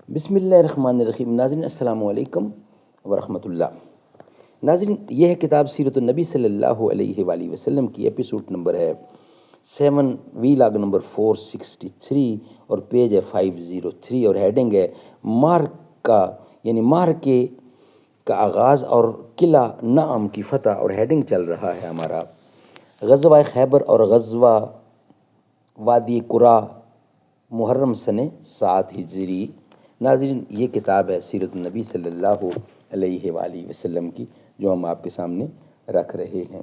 بسم اللہ الرحمن الرحیم۔ ناظرین السلام علیکم ورحمۃ اللہ۔ ناظرین، یہ ہے کتاب سیرت النبی صلی اللہ علیہ وآلہ وسلم کی، ایپیسوڈ نمبر ہے 7، وی لاگ نمبر 463 اور پیج ہے 503 اور ہیڈنگ ہے مارکا، یعنی مارکے کا آغاز اور قلعہ نعم کی فتح، اور ہیڈنگ چل رہا ہے ہمارا غزوہ خیبر اور غزوہ وادی قرا محرم سن 7 ہجری۔ ناظرین، یہ کتاب ہے سیرت النبی صلی اللہ علیہ وآلہ وسلم کی، جو ہم آپ کے سامنے رکھ رہے ہیں۔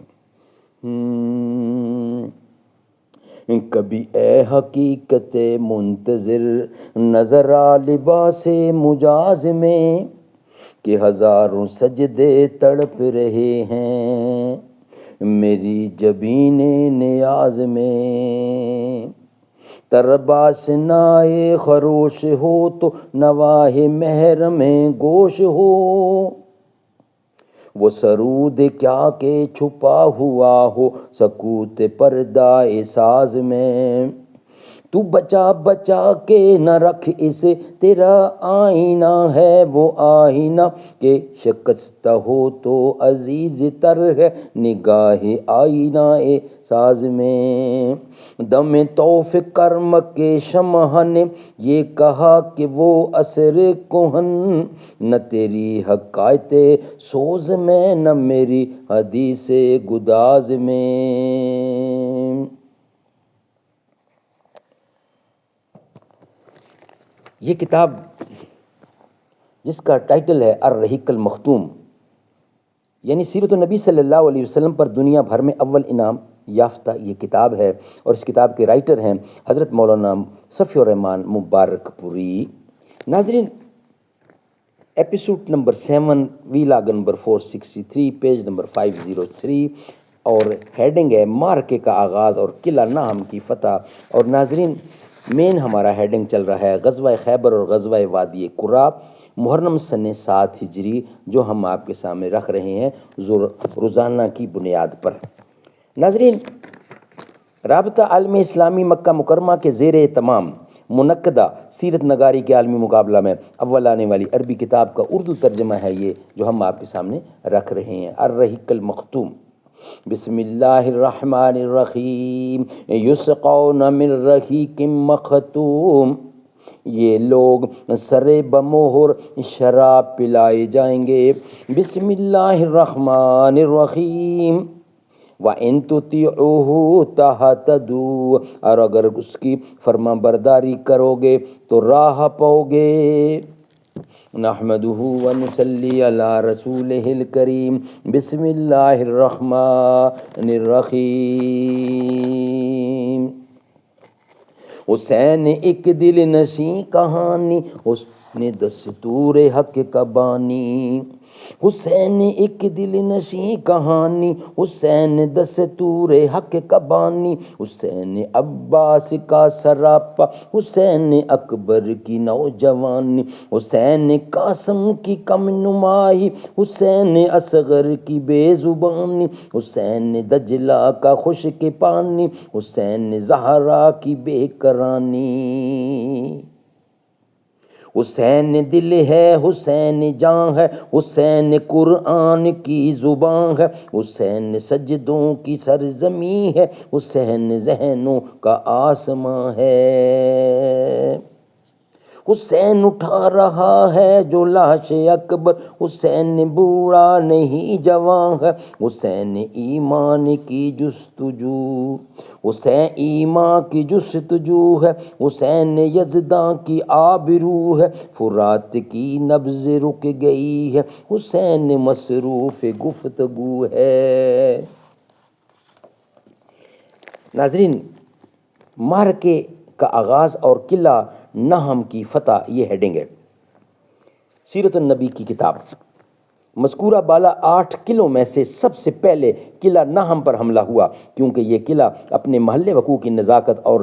کبھی اے حقیقت منتظر نظر آ لباس مجاز میں، کہ ہزاروں سجدے تڑپ رہے ہیں میری جبین نیاز میں۔ ترباس نائے خروش ہو تو نواہ مہر میں گوش ہو، وہ سرود کیا کہ چھپا ہوا ہو سکوت پردہ ساز میں۔ تو بچا بچا کے نہ رکھ اسے، تیرا آئینہ ہے وہ آئینہ، کہ شکستہ ہو تو عزیز تر ہے نگاہ آئینہ ساز میں۔ دم طوف کرم کے شمع نے یہ کہا کہ وہ عصر کہن، نہ تیری حکایت سوز میں نہ میری حدیث گداز میں۔ یہ کتاب جس کا ٹائٹل ہے الرحیق المختوم، یعنی سیرت النبی صلی اللہ علیہ وسلم پر دنیا بھر میں اول انعام یافتہ یہ کتاب ہے، اور اس کتاب کے رائٹر ہیں حضرت مولانا صفی الرحمان مبارک پوری۔ ناظرین، ایپیسوڈ نمبر 7، وی لاگ نمبر 463، پیج نمبر 503 اور ہیڈنگ ہے مارکے کا آغاز اور قلعہ نعم کی فتح۔ اور ناظرین، مین ہمارا ہیڈنگ چل رہا ہے غزوہ خیبر اور غزوہ وادی قرا محرم سن 7 ہجری، جو ہم آپ کے سامنے رکھ رہے ہیں روزانہ کی بنیاد پر۔ ناظرین، رابطہ عالم اسلامی مکہ مکرمہ کے زیر اہتمام منعقدہ سیرت نگاری کے عالمی مقابلہ میں اول آنے والی عربی کتاب کا اردو ترجمہ ہے یہ، جو ہم آپ کے سامنے رکھ رہے ہیں، الرحیق المختوم۔ بسم اللہ الرحمن الرحیم۔ یسقون من رحیق مختوم، یہ لوگ سر بمہر شراب پلائے جائیں گے۔ بسم اللہ الرحمن الرحیم۔ وَإِن تُطِيعُوهُ تَهْتَدُوا، اور اگر اس کی فرما برداری کرو گے تو راہ پاؤ گے۔ نحمدہ ونصلی علی رسولہ الکریم۔ بسم اللہ الرحمن الرحیم۔ حسین ایک دل نشیں کہانی، حسن دستور حق کا بانی۔ حسین ایک دل نشیں کہانی، حسین دستور حق کا بانی۔ حسین عباس کا سراپا، حسین اکبر کی نوجوانی۔ حسین قاسم کی کم نمائی، حسین اصغر کی بے زبانی۔ حسین دجلہ کا خشک پانی، حسین زہرا کی بے کرانی۔ حسین دل ہے حسین جاں ہے، حسین قرآن کی زباں ہے۔ حسین سجدوں کی سرزمین ہے، حسین ذہنوں کا آسماں ہے۔ حسین اٹھا رہا ہے جو لاش اکبر، حسین بوڑھا نہیں جوان ہے۔ حسین ایمان کی جستجو، حسین ایمان کی جستجو ہے۔ حسین یزداں کی آبرو ہے، فرات کی نبض رک گئی ہے۔ حسین مصروف گفتگو ہے۔ ناظرین، مارکے کا آغاز اور قلعہ نعم کی فتح، یہ ہیڈنگ ہے سیرت النبی کی کتاب۔ مذکورہ بالا 8 قلعوں میں سے سب سے پہلے قلعہ نعم پر حملہ ہوا، کیونکہ یہ قلعہ اپنے محل وقوع کی نزاکت اور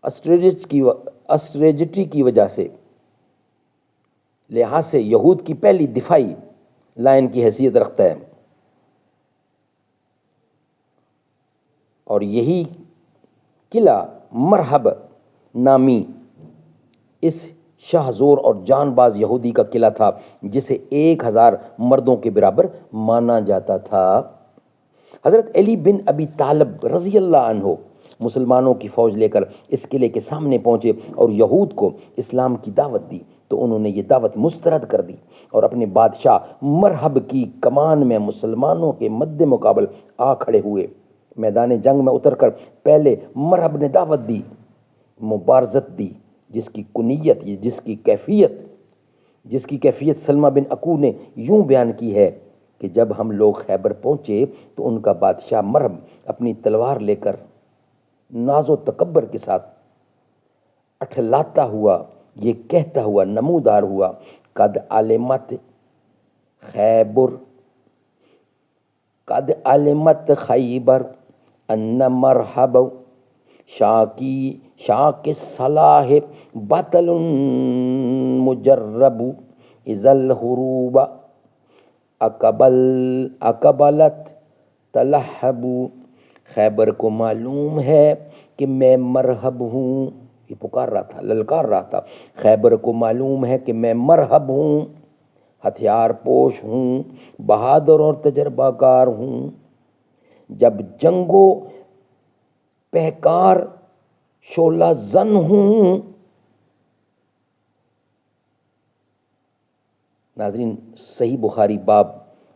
اسٹریٹجی کی وجہ سے لحاظ سے یہود کی پہلی دفاعی لائن کی حیثیت رکھتا ہے، اور یہی قلعہ مرحب نامی اس شاہ زور اور جان باز یہودی کا قلعہ تھا جسے 1000 مردوں کے برابر مانا جاتا تھا۔ حضرت علی بن ابی طالب رضی اللہ عنہ مسلمانوں کی فوج لے کر اس قلعے کے سامنے پہنچے اور یہود کو اسلام کی دعوت دی تو انہوں نے یہ دعوت مسترد کر دی اور اپنے بادشاہ مرحب کی کمان میں مسلمانوں کے مد مقابل آ کھڑے ہوئے۔ میدان جنگ میں اتر کر پہلے مرحب نے دعوت دی، مبارزت دی، جس کی کنیت، جس کی کیفیت سلمہ بن اکو نے یوں بیان کی ہے کہ جب ہم لوگ خیبر پہنچے تو ان کا بادشاہ مرحب اپنی تلوار لے کر ناز و تکبر کے ساتھ اٹھلاتا ہوا یہ کہتا ہوا نمودار ہوا، قد علمت خیبر، قد علمت خیبر ان مرحب شاک الصلاح بطل مجرب اذا الحروب اقبلت تلحب۔ خیبر کو معلوم ہے کہ میں مرحب ہوں، یہ پکار رہا تھا، للکار رہا تھا، خیبر کو معلوم ہے کہ میں مرحب ہوں، ہتھیار پوش ہوں، بہادر اور تجربہ کار ہوں، جب جنگو پہکار شعلہ زن ہوں۔ ناظرین، صحیح بخاری باب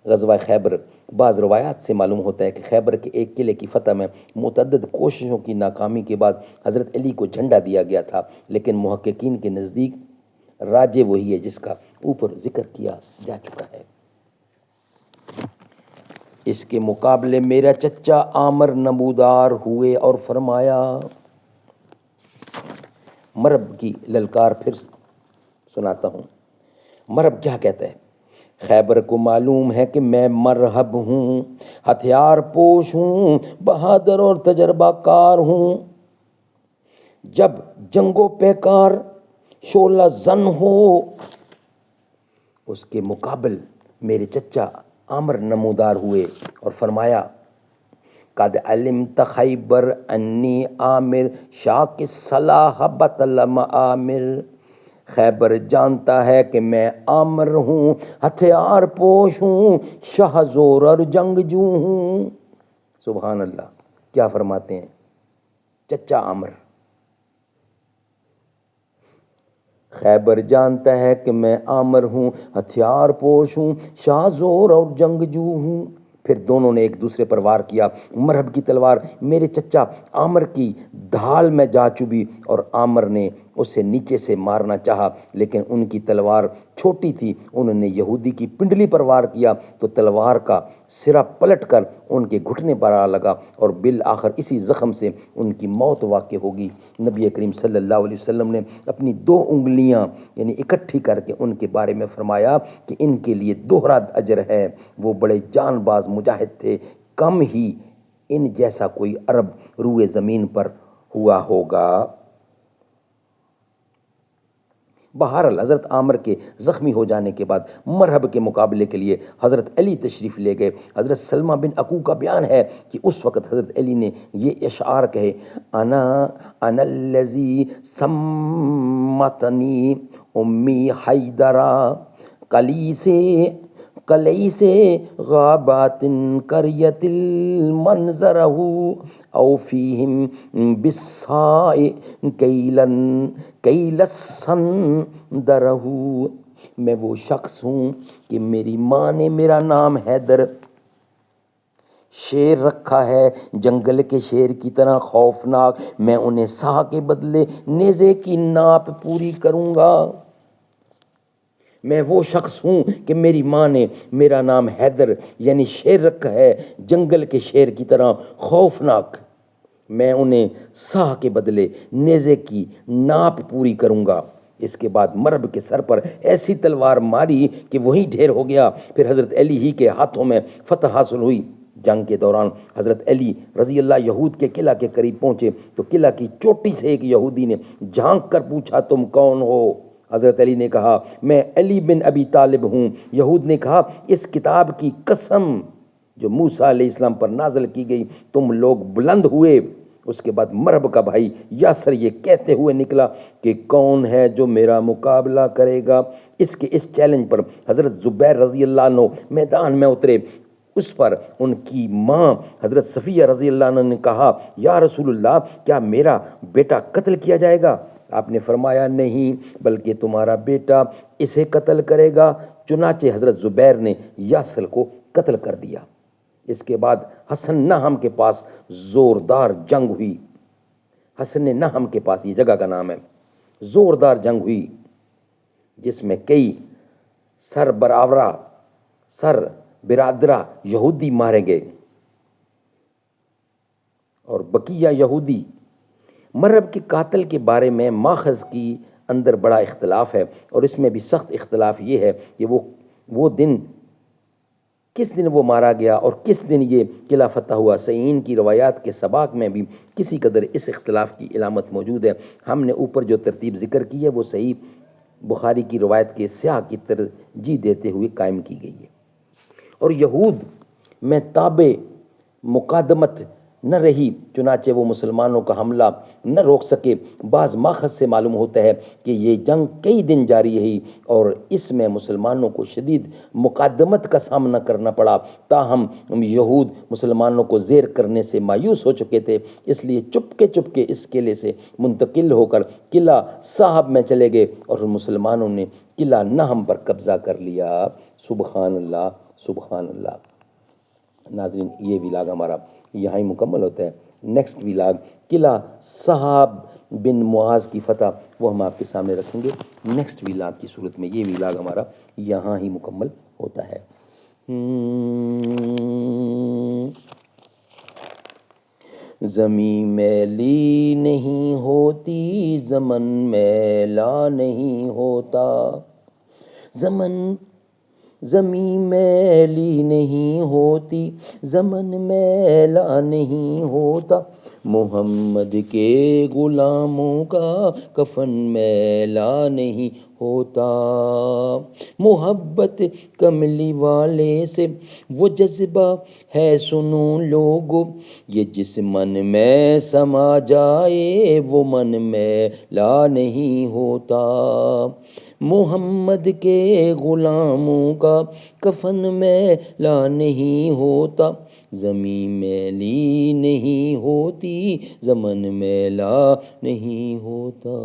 غزوہ خیبر، بعض روایات سے معلوم ہوتا ہے کہ خیبر کے ایک قلعے کی فتح میں متعدد کوششوں کی ناکامی کے بعد حضرت علی کو جھنڈا دیا گیا تھا، لیکن محققین کے نزدیک راجے وہی ہے جس کا اوپر ذکر کیا جا چکا ہے۔ اس کے مقابلے میرا چچا عامر نمودار ہوئے اور فرمایا، مرب کی للکار پھر سناتا ہوں۔ مرب کیا کہتا ہے؟ خیبر کو معلوم ہے کہ میں مرحب ہوں، ہتھیار پوش ہوں، بہادر اور تجربہ کار ہوں، جب جنگو پیکار شعلہ زن ہو۔ اس کے مقابل میرے چچا عامر نمودار ہوئے اور فرمایا، قد علمت خیبر انی عامر شاک الصلاح بطل معامر۔ خیبر جانتا ہے کہ میں عامر ہوں، ہتھیار پوش ہوں، شاہ زور اور جنگجو ہوں۔ سبحان اللہ، کیا فرماتے ہیں چچا عامر؟ خیبر جانتا ہے کہ میں عامر ہوں، ہتھیار پوش ہوں، شاہ زور اور جنگجو ہوں۔ پھر دونوں نے ایک دوسرے پر وار کیا۔ مرحب کی تلوار میرے چچا عامر کی ڈھال میں جا چبھی اور عامر نے اسے نیچے سے مارنا چاہا، لیکن ان کی تلوار چھوٹی تھی۔ انہوں نے یہودی کی پنڈلی پر وار کیا تو تلوار کا سرا پلٹ کر ان کے گھٹنے پر آ لگا اور بالآخر اسی زخم سے ان کی موت واقع ہوگی۔ نبی کریم صلی اللہ علیہ وسلم نے اپنی 2 انگلیاں یعنی اکٹھی کر کے ان کے بارے میں فرمایا کہ ان کے لیے دوہرا اجر ہے، وہ بڑے جان باز مجاہد تھے، کم ہی ان جیسا کوئی عرب روئے زمین پر ہوا ہوگا۔ بہرحال حضرت عامر کے زخمی ہو جانے کے بعد مرحب کے مقابلے کے لیے حضرت علی تشریف لے گئے۔ حضرت سلمہ بن اکو کا بیان ہے کہ اس وقت حضرت علی نے یہ اشعار کہے، انا الذی سمتنی امی حیدرا کلیس غابات قریت المنظرہ او فیہم بالسائی کیلسن درہو۔ میں وہ شخص ہوں کہ میری ماں نے میرا نام حیدر شیر رکھا ہے، جنگل کے شیر کی طرح خوفناک، میں انہیں سا کے بدلے نیزے کی ناپ پوری کروں گا۔ میں وہ شخص ہوں کہ میری ماں نے میرا نام حیدر یعنی شیر رکھا ہے، جنگل کے شیر کی طرح خوفناک، میں انہیں سا کے بدلے نیزے کی ناپ پوری کروں گا۔ اس کے بعد مرب کے سر پر ایسی تلوار ماری کہ وہی ڈھیر ہو گیا۔ پھر حضرت علی ہی کے ہاتھوں میں فتح حاصل ہوئی۔ جنگ کے دوران حضرت علی رضی اللہ یہود کے قلعہ کے قریب پہنچے تو قلعہ کی چوٹی سے ایک یہودی نے جھانک کر پوچھا، تم کون ہو؟ حضرت علی نے کہا، میں علی بن ابی طالب ہوں۔ یہود نے کہا، اس کتاب کی قسم جو موسیٰ علیہ السلام پر نازل کی گئی، تم لوگ بلند ہوئے اس کے بعد مرب کا بھائی یاسر یہ کہتے ہوئے نکلا کہ کون ہے جو میرا مقابلہ کرے گا. اس چیلنج پر حضرت زبیر رضی اللہ عنہ میدان میں اترے. اس پر ان کی ماں حضرت صفیہ رضی اللہ عنہ نے کہا یا رسول اللہ کیا میرا بیٹا قتل کیا جائے گا؟ آپ نے فرمایا نہیں بلکہ تمہارا بیٹا اسے قتل کرے گا. چنانچہ حضرت زبیر نے یاسر کو قتل کر دیا. اس کے بعد حسن نہم کے پاس زوردار جنگ ہوئی. حسن نہم کے پاس، یہ جگہ کا نام ہے، زوردار جنگ ہوئی جس میں کئی سر برادرہ یہودی مارے گئے اور بقیہ یہودی. مرب کے قاتل کے بارے میں ماخذ کی اندر بڑا اختلاف ہے، اور اس میں بھی سخت اختلاف یہ ہے کہ وہ دن کس دن وہ مارا گیا اور کس دن یہ قلعہ فتح ہوا. صحیحین کی روایات کے سباق میں بھی کسی قدر اس اختلاف کی علامت موجود ہے. ہم نے اوپر جو ترتیب ذکر کی ہے وہ صحیح بخاری کی روایت کے سیاق کی ترجیح دیتے ہوئے قائم کی گئی ہے. اور یہود میں تابع مقادمت نہ رہی، چنانچہ وہ مسلمانوں کا حملہ نہ روک سکے. بعض ماخذ سے معلوم ہوتا ہے کہ یہ جنگ کئی دن جاری رہی اور اس میں مسلمانوں کو شدید مقادمت کا سامنا کرنا پڑا. تاہم یہود مسلمانوں کو زیر کرنے سے مایوس ہو چکے تھے، اس لیے چپکے اس قلعے سے منتقل ہو کر قلعہ صاحب میں چلے گئے اور مسلمانوں نے قلعہ نہم پر قبضہ کر لیا. سبحان اللہ سبحان اللہ. ناظرین یہ ولاگ ہمارا یہاں ہی مکمل ہوتا ہے. نیکسٹ ولاگ قلعہ صاحب بن معاذ کی فتح وہ ہم آپ کے سامنے رکھیں گے نیکسٹ ولاگ کی صورت میں. یہ ولاگ ہمارا یہاں ہی مکمل ہوتا ہے. زمین میلی نہیں ہوتی زمن میلا نہیں ہوتا. زمین میلی نہیں ہوتی زمن میلا نہیں ہوتا. محمد کے غلاموں کا کفن میلا نہیں ہوتا. محبت کملی والے سے وہ جذبہ ہے سنو لوگو، یہ جس من میں سما جائے وہ من میلا نہیں ہوتا. محمد کے غلاموں کا کفن میلا نہیں ہوتا. زمین میلی نہیں ہوتی زمن میلا نہیں ہوتا.